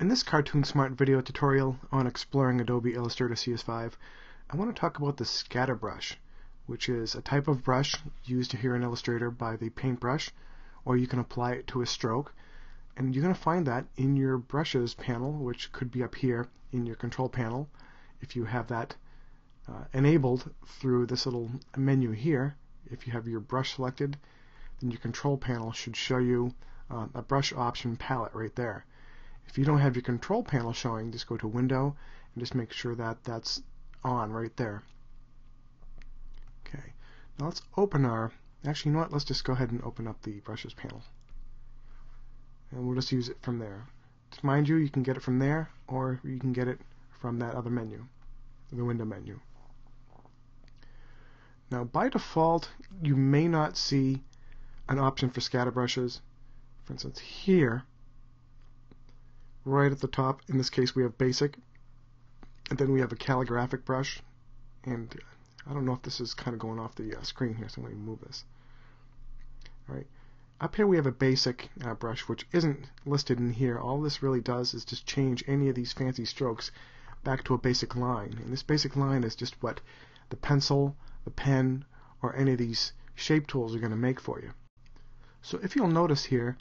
In this CartoonSmart video tutorial on exploring Adobe Illustrator CS5, I want to talk about the scatter brush, which is a type of brush used here in Illustrator by the paintbrush, or you can apply it to a stroke. And you're going to find that in your brushes panel, which could be up here in your control panel. If you have that enabled through this little menu here, if you have your brush selected, then your control panel should show you a brush option palette right there. If you don't have your control panel showing, just go to Window and just make sure that that's on right there. Okay, now let's open actually, you know what, let's just go ahead and open up the brushes panel. And we'll just use it from there. Just mind you, you can get it from there, or you can get it from that other menu, the window menu. Now, by default, you may not see an option for scatter brushes. For instance, here, right at the top, in this case we have basic, and then we have a calligraphic brush, and I don't know if this is kind of going off the screen here, so I'm going to move this. Alright, up here we have a basic brush, which isn't listed in here. All this really does is just change any of these fancy strokes back to a basic line, and this basic line is just what the pencil, the pen, or any of these shape tools are going to make for you. So if you'll notice here,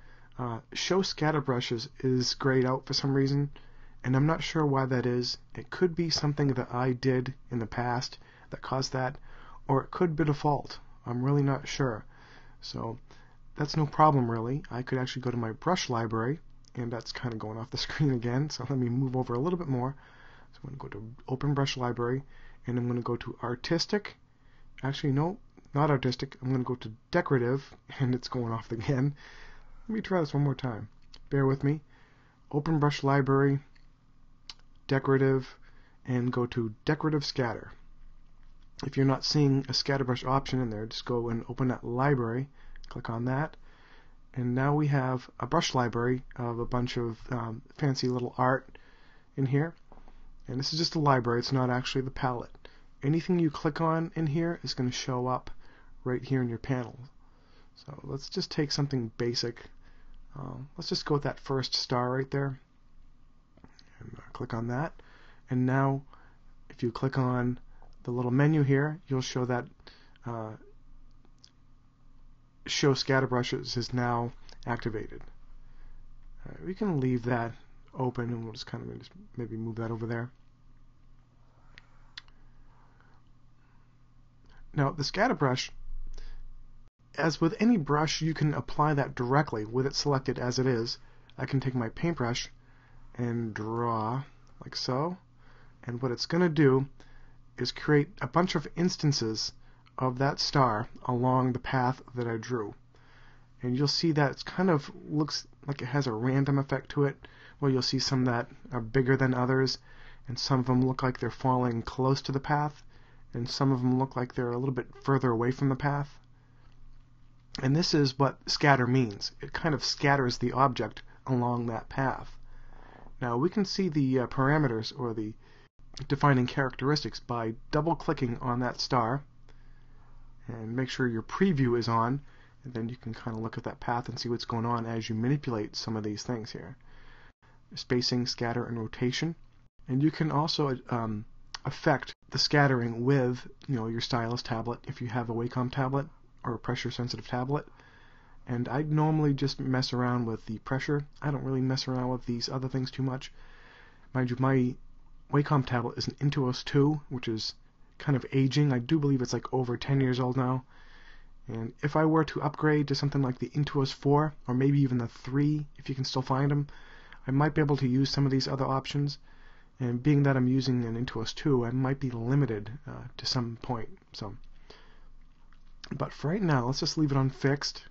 Show Scatter Brushes is grayed out for some reason, and I'm not sure why that is. It could be something that I did in the past that caused that, or it could be default. I'm really not sure. So that's no problem really. I could actually go to my brush library, and that's kind of going off the screen again, so let me move over a little bit more. So I'm going to go to Open Brush Library, and I'm going to go to Artistic. Actually, no, not Artistic. I'm going to go to Decorative, and it's going off again. Let me try this one more time. Bear with me. Open Brush Library, Decorative, and go to Decorative Scatter. If you're not seeing a scatter brush option in there, just go and open that library, click on that, and now we have a brush library of a bunch of fancy little art in here. And this is just a library, it's not actually the palette. Anything you click on in here is going to show up right here in your panel. So let's just take something basic. Let's just go with that first star right there, and click on that. And now if you click on the little menu here, you'll show that Show Scatter Brushes is now activated. We can leave that open, and we'll just kind of maybe move that over there. Now the scatter brush, as with any brush, you can apply that directly with it selected as it is. I can take my paintbrush and draw like so, and what it's going to do is create a bunch of instances of that star along the path that I drew. And you'll see that it kind of looks like it has a random effect to it, where you'll see some that are bigger than others, and some of them look like they're falling close to the path, and some of them look like they're a little bit further away from the path. And this is what scatter means. It kind of scatters the object along that path. Now we can see the parameters, or the defining characteristics, by double-clicking on that star, and make sure your preview is on, and then you can kind of look at that path and see what's going on as you manipulate some of these things here. Spacing, scatter, and rotation. And you can also affect the scattering with, your stylus tablet if you have a Wacom tablet or a pressure-sensitive tablet. And I normally just mess around with the pressure. I don't really mess around with these other things too much. Mind you, my Wacom tablet is an Intuos 2, which is kind of aging. I do believe it's like over 10 years old now. And if I were to upgrade to something like the Intuos 4, or maybe even the 3, if you can still find them, I might be able to use some of these other options. And being that I'm using an Intuos 2, I might be limited to some point. But for right now, let's just leave it on fixed.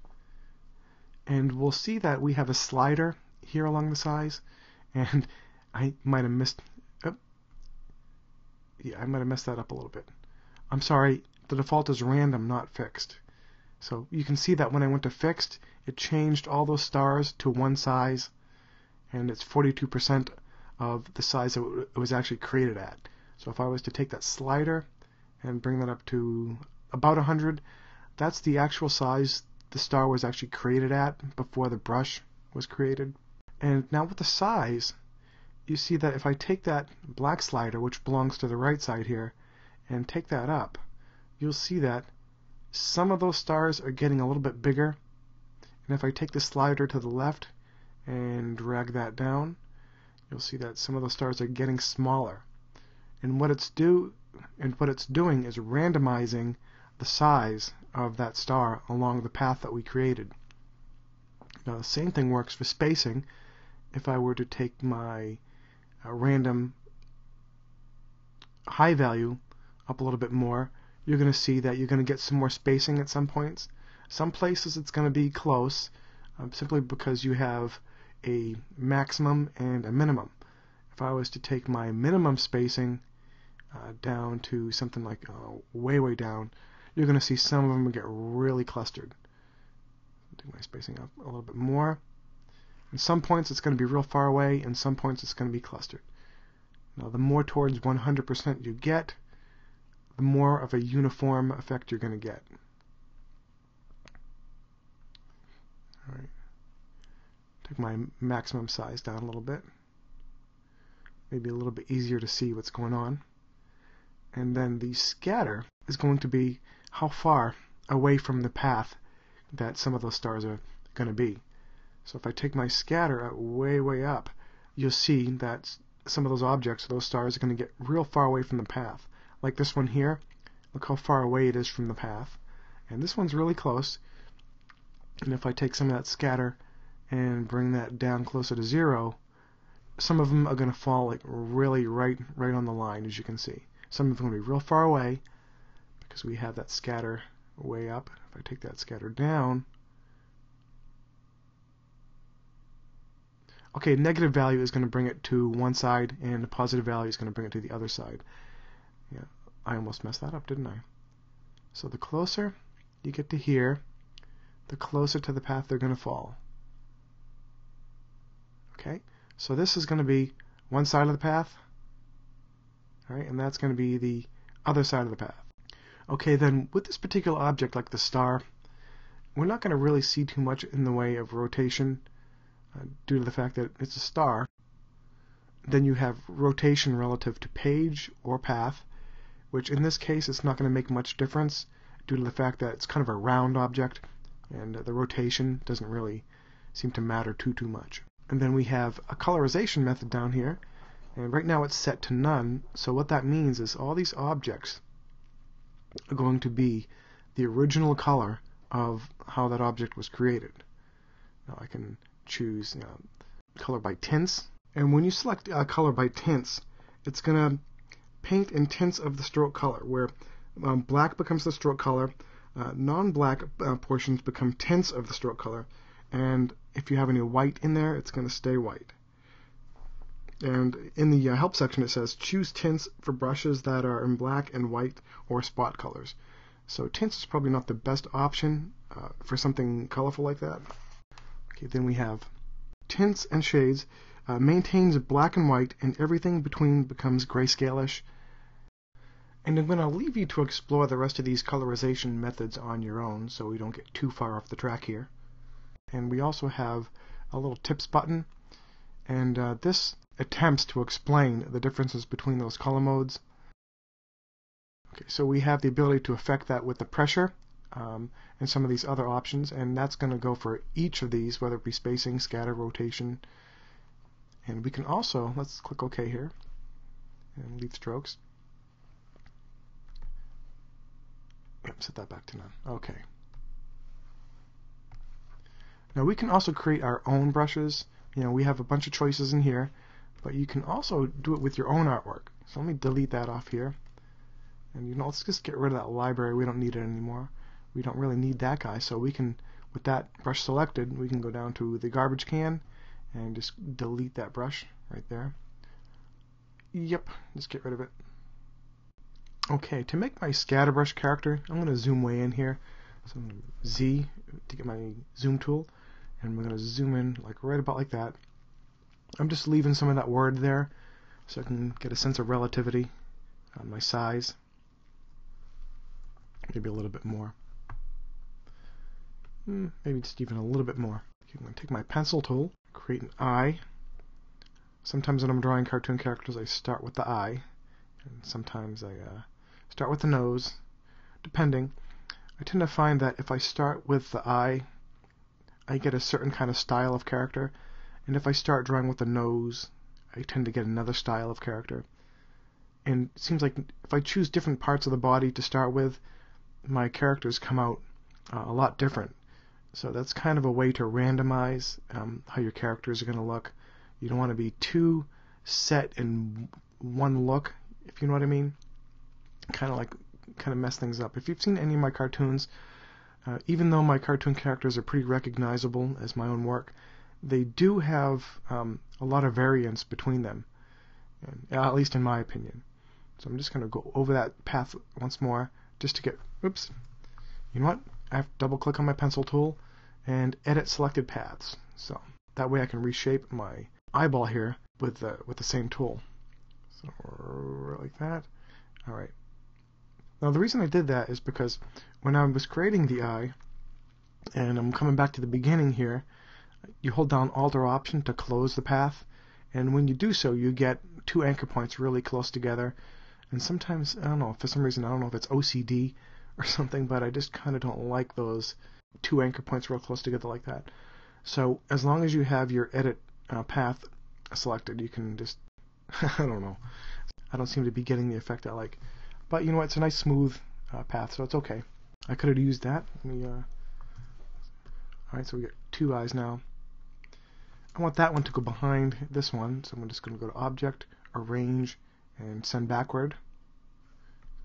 And we'll see that we have a slider here along the sides. And I might have missed... I might have messed that up a little bit. I'm sorry, the default is random, not fixed. So you can see that when I went to fixed, it changed all those stars to one size, and it's 42% of the size that it was actually created at. So if I was to take that slider and bring that up to about 100, that's the actual size the star was actually created at before the brush was created. And now with the size, you see that if I take that black slider, which belongs to the right side here, and take that up, you'll see that some of those stars are getting a little bit bigger. And if I take the slider to the left and drag that down, you'll see that some of those stars are getting smaller. And what it's doing is randomizing the size of that star along the path that we created. Now the same thing works for spacing. If I were to take my random high value up a little bit more, you're going to see that you're going to get some more spacing at some points. Some places it's going to be close, simply because you have a maximum and a minimum. If I was to take my minimum spacing down to something like way down, you're going to see some of them get really clustered. Take my spacing up a little bit more. In some points it's going to be real far away, and some points it's going to be clustered. Now the more towards 100% you get, the more of a uniform effect you're going to get. Alright. Take my maximum size down a little bit. Maybe a little bit easier to see what's going on. And then the scatter is going to be how far away from the path that some of those stars are going to be. So if I take my scatter at way up, you'll see that some of those objects, those stars, are going to get real far away from the path. Like this one here, look how far away it is from the path. And this one's really close. And if I take some of that scatter and bring that down closer to 0, some of them are going to fall like really right on the line, as you can see. Some of them are going to be real far away because we have that scatter way up. If I take that scatter down, okay, negative value is going to bring it to one side, and the positive value is going to bring it to the other side. Yeah, I almost messed that up, didn't I? So the closer you get to here, the closer to the path they're going to fall. Okay, so this is going to be one side of the path, all right, and that's going to be the other side of the path. Okay, then with this particular object, like the star, we're not going to really see too much in the way of rotation due to the fact that it's a star. Then you have rotation relative to page or path, which in this case it's not going to make much difference due to the fact that it's kind of a round object, and the rotation doesn't really seem to matter too much. And then we have a colorization method down here, and right now it's set to none. So what that means is all these objects are going to be the original color of how that object was created. Now I can choose color by tints, and when you select color by tints, it's going to paint in tints of the stroke color, where black becomes the stroke color, non-black portions become tints of the stroke color, and if you have any white in there, it's going to stay white. And in the help section it says choose tints for brushes that are in black and white or spot colors. So tints is probably not the best option for something colorful like that. Okay, then we have tints and shades. Maintains black and white, and everything between becomes grayscale-ish. And I'm going to leave you to explore the rest of these colorization methods on your own, so we don't get too far off the track here. And we also have a little tips button, and this attempts to explain the differences between those color modes. Okay, so we have the ability to affect that with the pressure and some of these other options, and that's going to go for each of these, whether it be spacing, scatter, rotation. And we can also, let's click OK here and leave strokes. Yep, set that back to none. Okay. Now we can also create our own brushes. We have a bunch of choices in here, but you can also do it with your own artwork. So let me delete that off here. And let's just get rid of that library. We don't need it anymore. We don't really need that guy. So we can, with that brush selected, we can go down to the garbage can and just delete that brush right there. Yep, just get rid of it. Okay, to make my scatterbrush character, I'm going to zoom way in here. So I'm going to Z to get my zoom tool, and we're going to zoom in like right about like that. I'm just leaving some of that word there so I can get a sense of relativity on my size. Maybe a little bit more. Maybe just even a little bit more. Okay, I'm going to take my pencil tool, create an eye, Sometimes when I'm drawing cartoon characters, I start with the eye, and sometimes I start with the nose, depending. I tend to find that if I start with the eye, I get a certain kind of style of character, and if I start drawing with the nose, I tend to get another style of character. And it seems like if I choose different parts of the body to start with, my characters come out a lot different. So that's kind of a way to randomize how your characters are going to look. You don't want to be too set in one look, if you know what I mean. Kind of mess things up. If you've seen any of my cartoons, even though my cartoon characters are pretty recognizable as my own work, they do have a lot of variance between them, and, at least in my opinion. So I'm just going to go over that path once more, just to get, oops, you know what? I have to double click on my pencil tool and edit selected paths. So that way I can reshape my eyeball here with the same tool. So like that. All right. Now the reason I did that is because when I was creating the eye, and I'm coming back to the beginning here, you hold down Alt or Option to close the path, and when you do so, you get two anchor points really close together. And sometimes, I don't know, for some reason, I don't know if it's OCD or something, but I just kind of don't like those two anchor points real close together like that. So as long as you have your edit path selected, you can just, I don't know, I don't seem to be getting the effect I like. But you know what, it's a nice smooth path, so it's okay. I could have used that. Alright, so we got two eyes now. I want that one to go behind this one, so I'm just going to go to Object, Arrange, and Send Backward.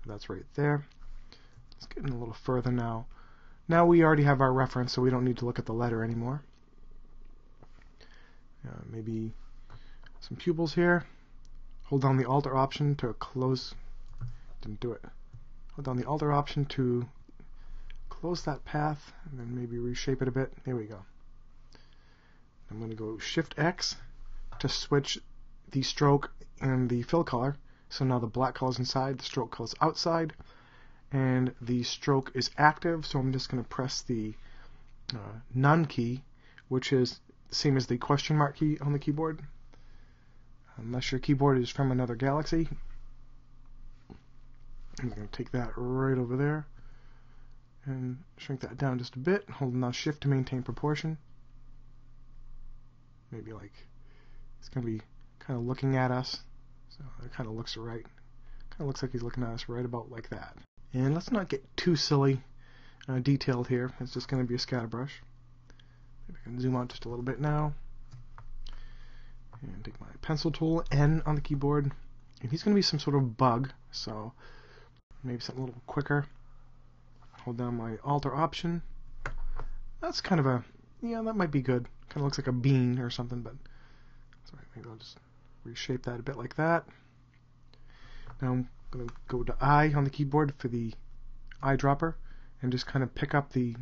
So that's right there. It's getting a little further now. Now we already have our reference, so we don't need to look at the letter anymore. Maybe some pupils here. Hold down the Alt or Option to close. Didn't do it. Hold down the Alt or Option to close that path, and then maybe reshape it a bit. There we go. I'm going to go Shift X to switch the stroke and the fill color. So now the black color is inside, the stroke color is outside, and the stroke is active. So I'm just going to press the None key, which is the same as the question mark key on the keyboard, unless your keyboard is from another galaxy. I'm going to take that right over there and shrink that down just a bit, holding down Shift to maintain proportion. Maybe like it's going to be kind of looking at us, so it kind of looks right. Kind of looks like he's looking at us right about like that. And let's not get too silly detailed here. It's just going to be a scatter brush. Maybe I can zoom out just a little bit now. And take my pencil tool, N on the keyboard. And he's going to be some sort of bug, so maybe something a little quicker. Hold down my Alt or Option. That's kind of a, yeah, that might be good. Kind of looks like a bean or something, but sorry, maybe I'll just reshape that a bit like that. Now I'm going to go to I on the keyboard for the eyedropper and just kind of pick up the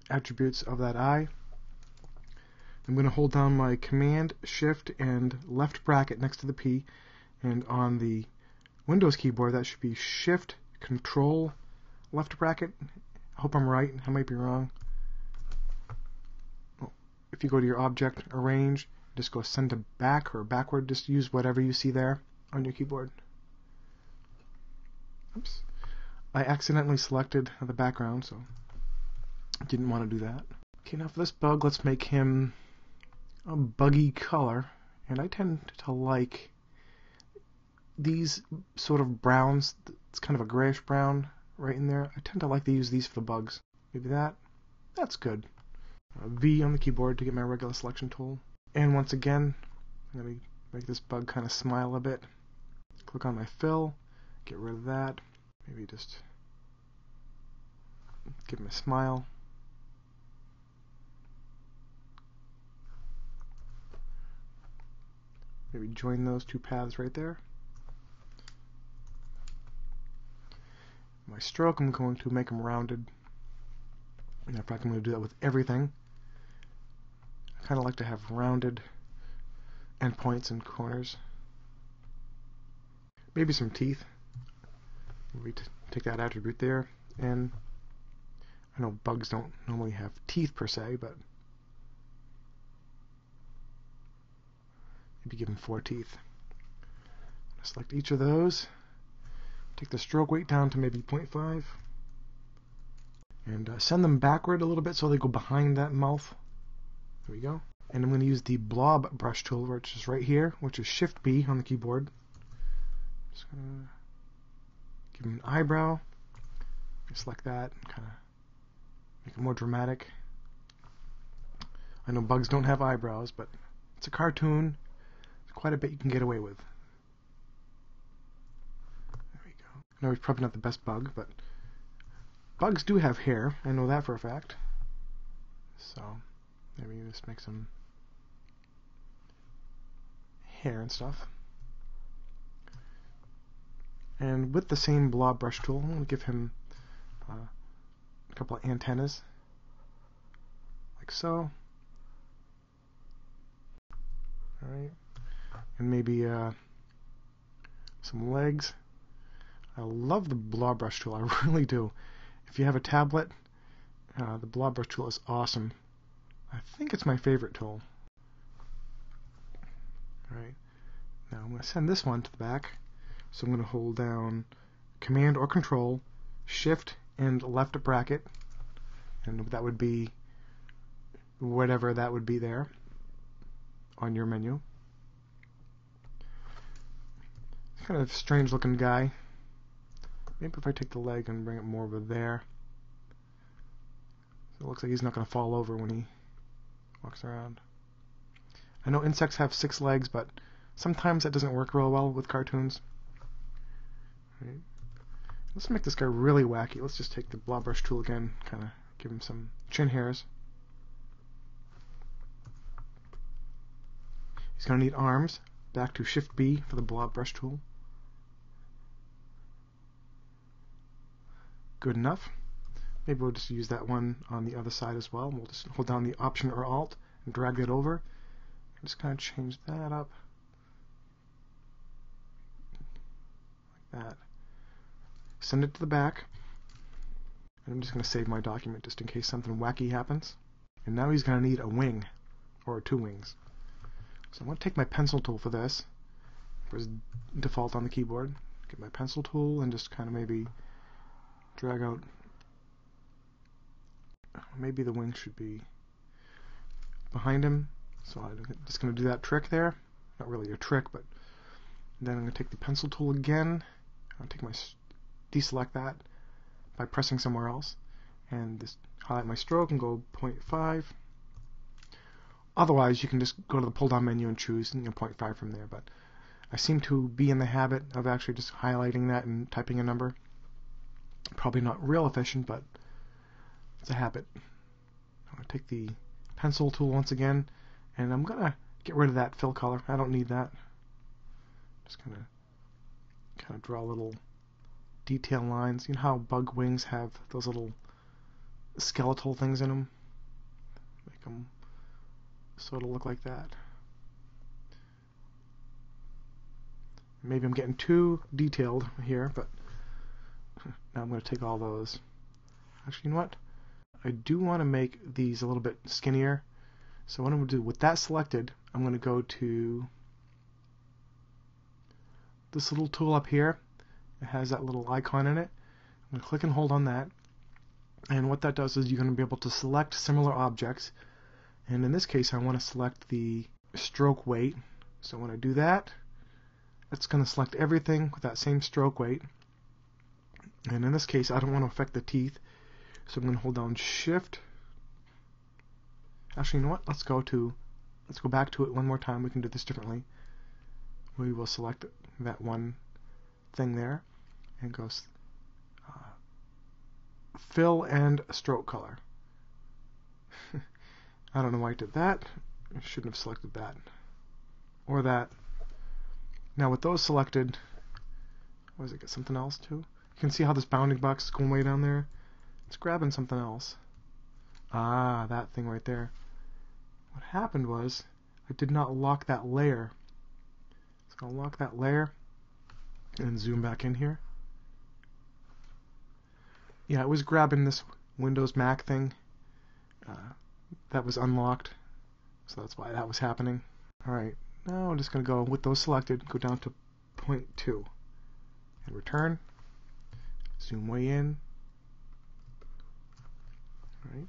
attributes of that eye. I'm going to hold down my Command, Shift, and left bracket next to the P, and on the Windows keyboard that should be Shift, Control, left bracket. I hope I'm right. I might be wrong. If you go to your object, arrange, just go send to back or backward. Just use whatever you see there on your keyboard. Oops. I accidentally selected the background, so I didn't want to do that. Okay, now for this bug, let's make him a buggy color. And I tend to like these sort of browns. It's kind of a grayish brown right in there. I tend to like to use these for the bugs. Maybe that. That's good. V on the keyboard to get my regular selection tool. And once again, I'm going to make this bug kind of smile a bit. Click on my fill, get rid of that. Maybe just give him a smile. Maybe join those two paths right there. My stroke, I'm going to make them rounded. And in fact, I'm going to do that with everything. I kind of like to have rounded endpoints and corners. Maybe some teeth. Maybe take that attribute there. And I know bugs don't normally have teeth per se, but maybe give him 4 teeth. Select each of those. Take the stroke weight down to maybe 0.5. And send them backward a little bit so they go behind that mouth. There we go. And I'm going to use the blob brush tool, which is right here, which is Shift B on the keyboard. Just going to give him an eyebrow. Select that, kind of make it more dramatic. I know bugs don't have eyebrows, but it's a cartoon. There's quite a bit you can get away with. There we go. I know he's probably not the best bug, but bugs do have hair. I know that for a fact. So maybe just make some hair and stuff. And with the same blob brush tool, I'm going to give him a couple of antennas, like so. Alright, and maybe some legs. I love the blob brush tool, I really do. If you have a tablet, the blob brush tool is awesome. I think it's my favorite tool. Alright, now I'm going to send this one to the back. So I'm going to hold down Command or Control, Shift and left bracket, and that would be whatever that would be there on your menu. Kind of strange looking guy. Maybe if I take the leg and bring it more over there. So it looks like he's not going to fall over when he walks around. I know insects have 6 legs, but sometimes that doesn't work real well with cartoons. Right. Let's make this guy really wacky. Let's just take the blob brush tool again, kind of give him some chin hairs. He's going to need arms. Back to Shift B for the blob brush tool. Good enough. Maybe we'll just use that one on the other side as well. We'll just hold down the Option or Alt and drag that over. Just kind of change that up. Like that. Send it to the back. And I'm just going to save my document just in case something wacky happens. And now he's going to need a wing, or 2 wings. So I'm going to take my pencil tool for this. It was default on the keyboard. Get my pencil tool and just kind of maybe drag out. Maybe the wing should be behind him. So I'm just going to do that trick there. Not really a trick, but then I'm going to take the pencil tool again. I'll take my deselect that by pressing somewhere else, and just highlight my stroke and go 0.5. Otherwise, you can just go to the pull-down menu and choose 0.5 from there. But I seem to be in the habit of actually just highlighting that and typing a number. Probably not real efficient, but it's a habit. I'm going to take the pencil tool once again, and I'm going to get rid of that fill color. I don't need that. Just kind of draw little detail lines. You know how bug wings have those little skeletal things in them? Make them sort of look like that. Maybe I'm getting too detailed here, but now I'm going to take all those. Actually, you know what? I do want to make these a little bit skinnier. So what I'm going to do, with that selected, I'm going to go to this little tool up here. It has that little icon in it. I'm going to click and hold on that. And what that does is you're going to be able to select similar objects. And in this case, I want to select the stroke weight. So when I do that, it's going to select everything with that same stroke weight. And in this case, I don't want to affect the teeth. So I'm going to hold down Shift. Actually, you know what? Let's go back to it one more time. We can do this differently. We will select that one thing there and go fill and stroke color. I don't know why I did that. I shouldn't have selected that or that. Now with those selected, what does it get? Something else too? You can see how this bounding box is going way down there. It's grabbing something else. Ah, that thing right there. What happened was I did not lock that layer. So I'll lock that layer and zoom back in here. Yeah, it was grabbing this Windows Mac thing. That was unlocked, so that's why that was happening. Alright, Now I'm just going to go with those selected, go down to 0.2 and return. Zoom way in. Alright.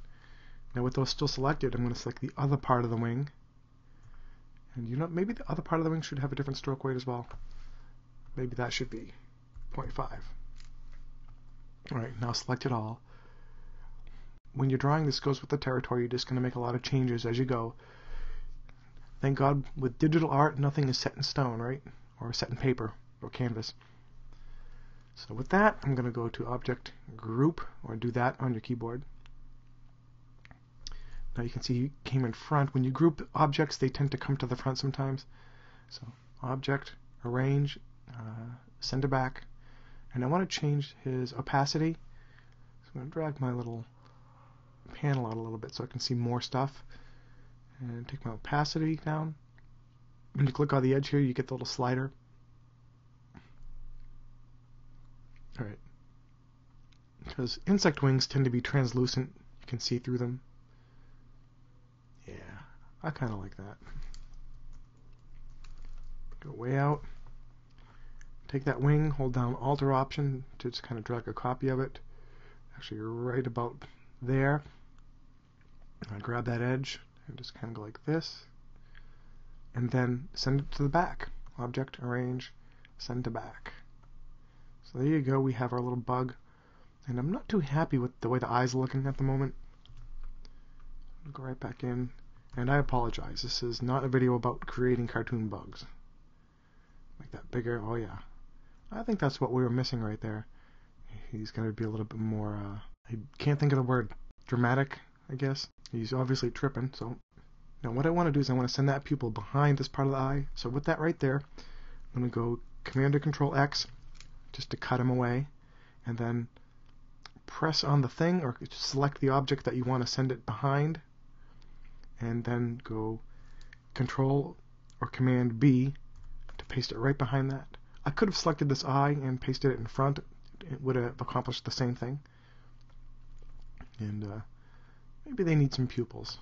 Now with those still selected, I'm going to select the other part of the wing. And you know, maybe the other part of the wing should have a different stroke weight as well. Maybe that should be 0.5. Alright, now select it all. When you're drawing, this goes with the territory. You're just going to make a lot of changes as you go. Thank God, with digital art, nothing is set in stone, right? Or set in paper or canvas. So with that, I'm going to go to Object, Group, or do that on your keyboard. Now you can see you came in front. When you group objects, they tend to come to the front sometimes. So Object, Arrange, Send to Back. And I want to change his opacity. So I'm going to drag my little panel out a little bit so I can see more stuff. And take my opacity down. When you click on the edge here, you get the little slider. Alright. Because insect wings tend to be translucent. You can see through them. Yeah, I kind of like that. Go way out. Take that wing, hold down Alt or Option to just kind of drag a copy of it. Actually, right about there. I grab that edge and just kind of go like this. And then send it to the back. Object, Arrange, Send to Back. So there you go, we have our little bug. And I'm not too happy with the way the eyes are looking at the moment. I'll go right back in. And I apologize, this is not a video about creating cartoon bugs. Make that bigger, oh yeah. I think that's what we were missing right there. He's going to be a little bit more, I can't think of the word, dramatic, I guess. He's obviously tripping, so. Now what I want to do is I want to send that pupil behind this part of the eye. So with that right there, I'm going to go Command or Control X just to cut him away. And then press on the thing or select the object that you want to send it behind. And then go Control or Command B to paste it right behind that. I could have selected this eye and pasted it in front. It would have accomplished the same thing. And maybe they need some pupils.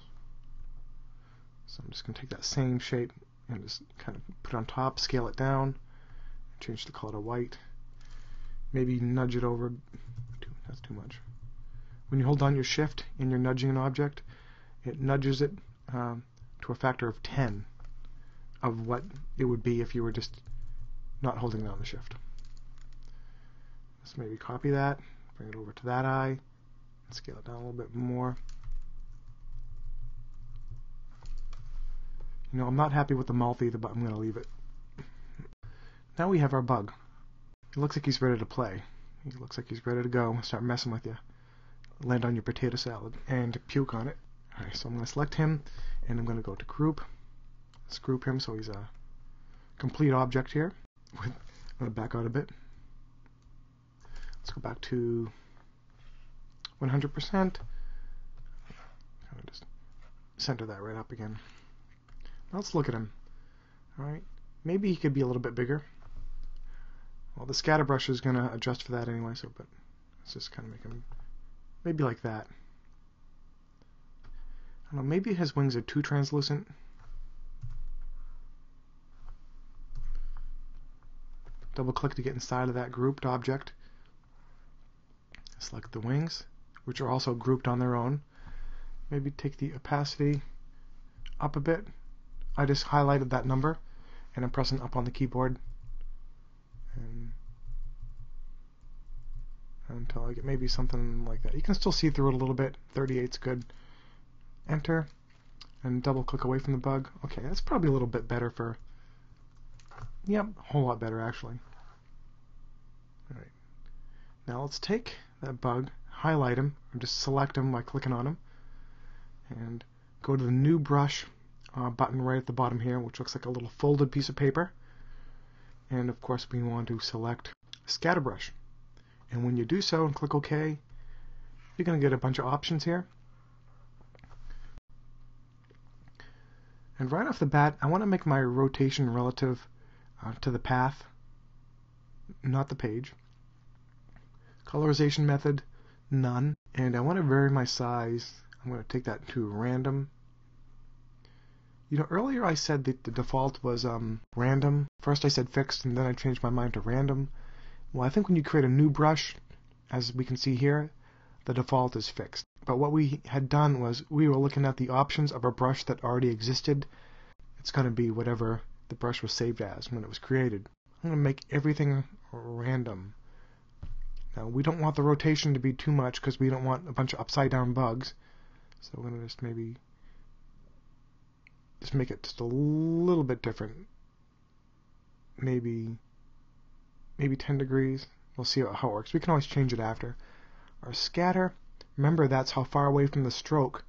So I'm just going to take that same shape and just kind of put it on top, scale it down, change the color to white. Maybe nudge it over. That's too much. When you hold down your Shift and you're nudging an object, it nudges it to a factor of 10 of what it would be if you were just not holding down the Shift. Let's maybe copy that, bring it over to that eye, and scale it down a little bit more. You know, I'm not happy with the mouth either, but I'm going to leave it. Now we have our bug. It looks like he's ready to play. He looks like he's ready to go. Start messing with you. Land on your potato salad and puke on it. Alright, so I'm going to select him, and I'm going to go to Group. Let's group him so he's a complete object here. I'm going to back out a bit. Let's go back to 100%. Kind of just center that right up again. Now let's look at him. Alright, maybe he could be a little bit bigger. Well, the scatter brush is going to adjust for that anyway, so but let's just kind of make him maybe like that. I don't know, maybe his wings are too translucent. Double click to get inside of that grouped object. Select the wings, which are also grouped on their own. Maybe take the opacity up a bit. I just highlighted that number and I'm pressing up on the keyboard and until I get maybe something like that. You can still see through it a little bit. 38's good. Enter and double click away from the bug. Okay, that's probably a little bit better for, yep, a whole lot better actually. Alright, now let's take that bug, highlight him, or just select him by clicking on him, and go to the New Brush button right at the bottom here, which looks like a little folded piece of paper. And of course we want to select Scatter Brush. And when you do so and click OK, you're going to get a bunch of options here. And right off the bat, I want to make my rotation relative to the path, not the page. Colorization method, none. And I want to vary my size. I'm going to take that to random. You know, earlier I said that the default was random. First I said fixed, and then I changed my mind to random. Well, I think when you create a new brush, as we can see here, the default is fixed. But what we had done was we were looking at the options of a brush that already existed. It's going to be whatever the brush was saved as when it was created. I'm going to make everything random. Now, we don't want the rotation to be too much because we don't want a bunch of upside down bugs. So we're going to just maybe make it just a little bit different. Maybe 10 degrees. We'll see how it works. We can always change it after. Our scatter, remember that's how far away from the stroke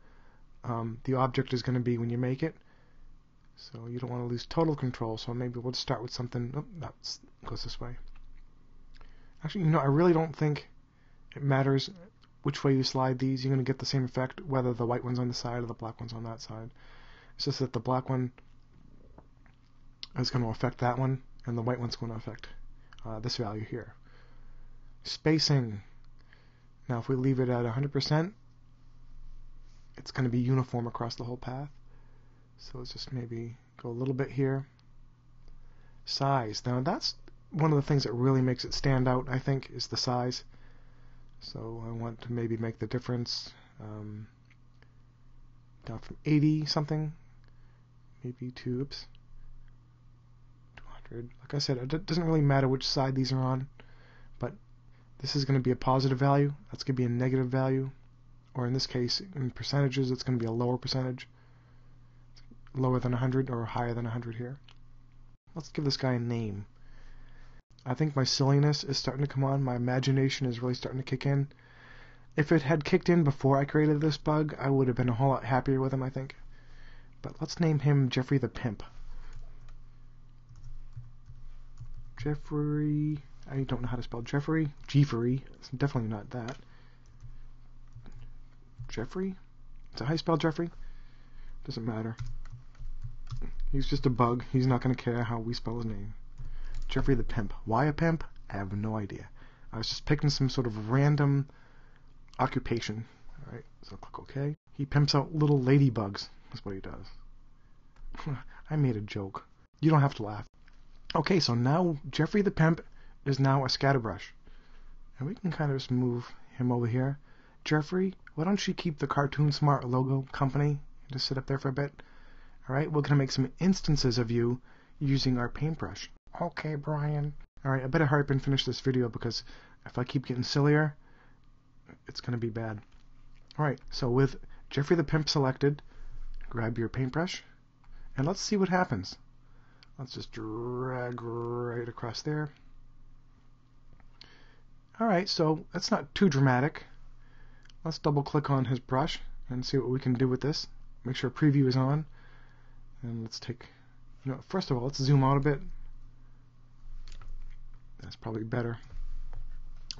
the object is going to be when you make it. So you don't want to lose total control, so maybe we'll start with something. Oh, that goes this way. Actually, you know, I really don't think it matters which way you slide these. You're going to get the same effect whether the white one's on the side or the black one's on that side. It's just that the black one is going to affect that one, and the white one's going to affect this value here. Spacing. Now, if we leave it at 100%, it's going to be uniform across the whole path. So let's just maybe go a little bit here. Size. Now, that's one of the things that really makes it stand out, I think, is the size. So I want to maybe make the difference down from 80 something, maybe to 200. Like I said, it doesn't really matter which side these are on, but this is going to be a positive value. That's going to be a negative value, or in this case, in percentages, it's going to be a lower percentage. Lower than 100 or higher than 100 here. Let's give this guy a name. I think my silliness is starting to come on. My imagination is really starting to kick in. If it had kicked in before I created this bug, I would have been a whole lot happier with him, I think. But let's name him Jeffrey the Pimp. Jeffrey... I don't know how to spell Jeffrey. Jeffrey. It's definitely not that. Jeffrey? Is that how you spell Jeffrey? Doesn't matter. He's just a bug. He's not going to care how we spell his name. Jeffrey the Pimp. Why a pimp? I have no idea. I was just picking some sort of random occupation. Alright, so click OK. He pimps out little ladybugs. That's what he does. I made a joke. You don't have to laugh. Okay, so now Jeffrey the Pimp is now a scatter brush. And we can kind of just move him over here. Jeffrey, why don't you keep the CartoonSmart logo company? Just sit up there for a bit. Alright, we're going to make some instances of you using our paintbrush. Okay, Brian. Alright, I better hurry up and finish this video because if I keep getting sillier, it's going to be bad. Alright, so with Jeffrey the Pimp selected, grab your paintbrush, and let's see what happens. Let's just drag right across there. Alright, so that's not too dramatic. Let's double click on his brush and see what we can do with this. Make sure preview is on. And let's take, first of all, let's zoom out a bit. That's probably better.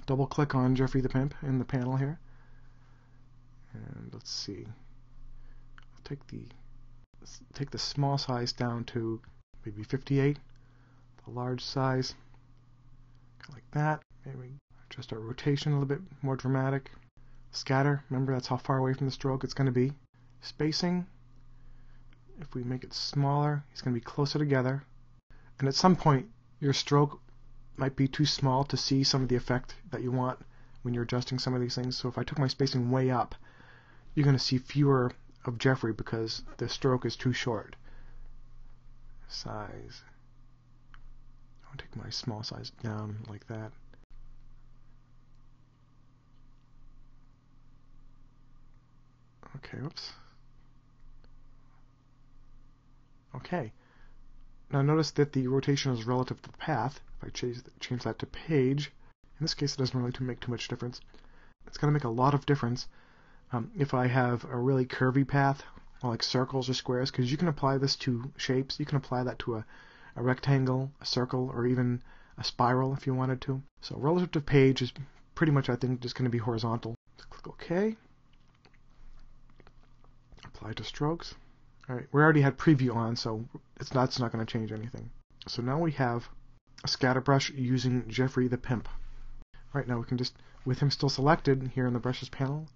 Double click on Jeffrey the Pimp in the panel here. And let's see. Let's take the small size down to maybe 58. The large size, kind of like that. Maybe adjust our rotation a little bit more dramatic. Scatter, remember that's how far away from the stroke it's going to be. Spacing, if we make it smaller, it's going to be closer together. And at some point, your stroke might be too small to see some of the effect that you want when you're adjusting some of these things. So if I took my spacing way up, you're going to see fewer of Jeffrey because the stroke is too short. Size. I'll take my small size down like that. Okay, oops. Okay. Now notice that the rotation is relative to the path. If I change that to page, in this case it doesn't really make too much difference. It's going to make a lot of difference if I have a really curvy path, like circles or squares, because you can apply this to shapes. You can apply that to a rectangle, a circle, or even a spiral if you wanted to. So relative to page is pretty much, I think, just going to be horizontal. So click OK. Apply to strokes. Alright, we already had preview on, so that's not going to change anything. So now we have a scatter brush using Jeffrey the Pimp. Alright, now we can just, with him still selected here in the brushes panel,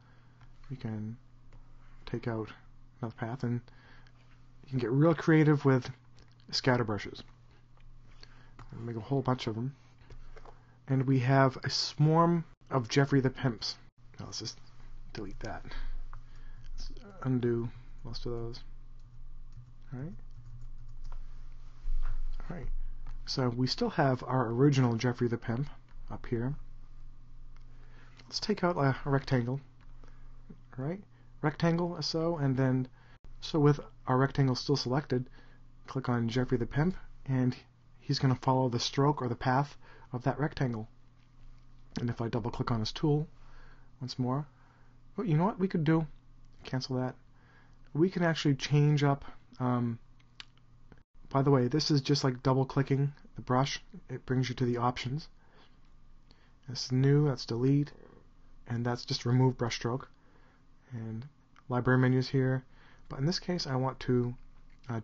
we can take out another path, and can get real creative with scatter brushes. I'll make a whole bunch of them. And we have a swarm of Jeffrey the Pimps. Now let's just delete that. Let's undo most of those. Alright. Alright. So we still have our original Jeffrey the Pimp up here. Let's take out a rectangle. Alright. Rectangle, so, and then, so with our rectangle still selected, click on Jeffrey the Pimp, and he's going to follow the stroke or the path of that rectangle. And if I double click on his tool once more, well, you know what we could do? Cancel that. We can actually change up. By the way, this is just like double clicking the brush. It brings you to the options. That's new, that's delete, and that's just remove brush stroke. And library menus here. But in this case, I want to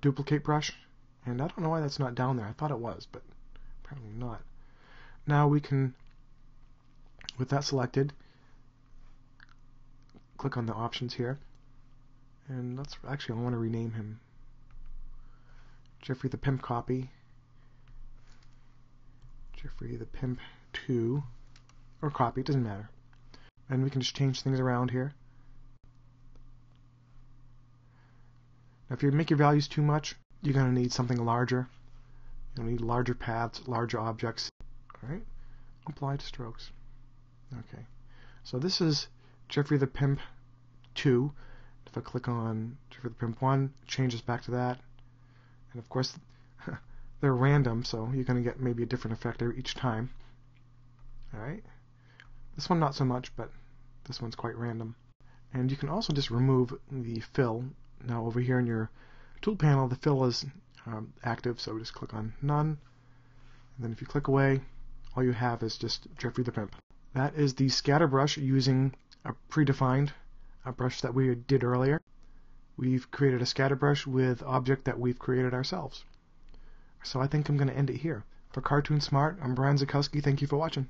duplicate brush. And I don't know why that's not down there. I thought it was, but apparently not. Now we can, with that selected, click on the options here. And let's actually, I want to rename him Jeffrey the Pimp Copy. Jeffrey the Pimp 2. Or Copy, it doesn't matter. And we can just change things around here. Now if you make your values too much, you're going to need something larger. You'll need larger paths, larger objects. Alright, apply to strokes. Okay, so this is Jeffrey the Pimp 2. If I click on Jeffrey the Pimp 1, it changes back to that. And of course, they're random, so you're going to get maybe a different effect each time. Alright, this one not so much, but this one's quite random. And you can also just remove the fill. Now over here in your tool panel, the fill is active, so just click on None. And then if you click away, all you have is just Jeffrey the Pimp. That is the scatter brush using a predefined brush that we did earlier. We've created a scatter brush with object that we've created ourselves. So I think I'm going to end it here. For CartoonSmart, I'm Brian Zakowski. Thank you for watching.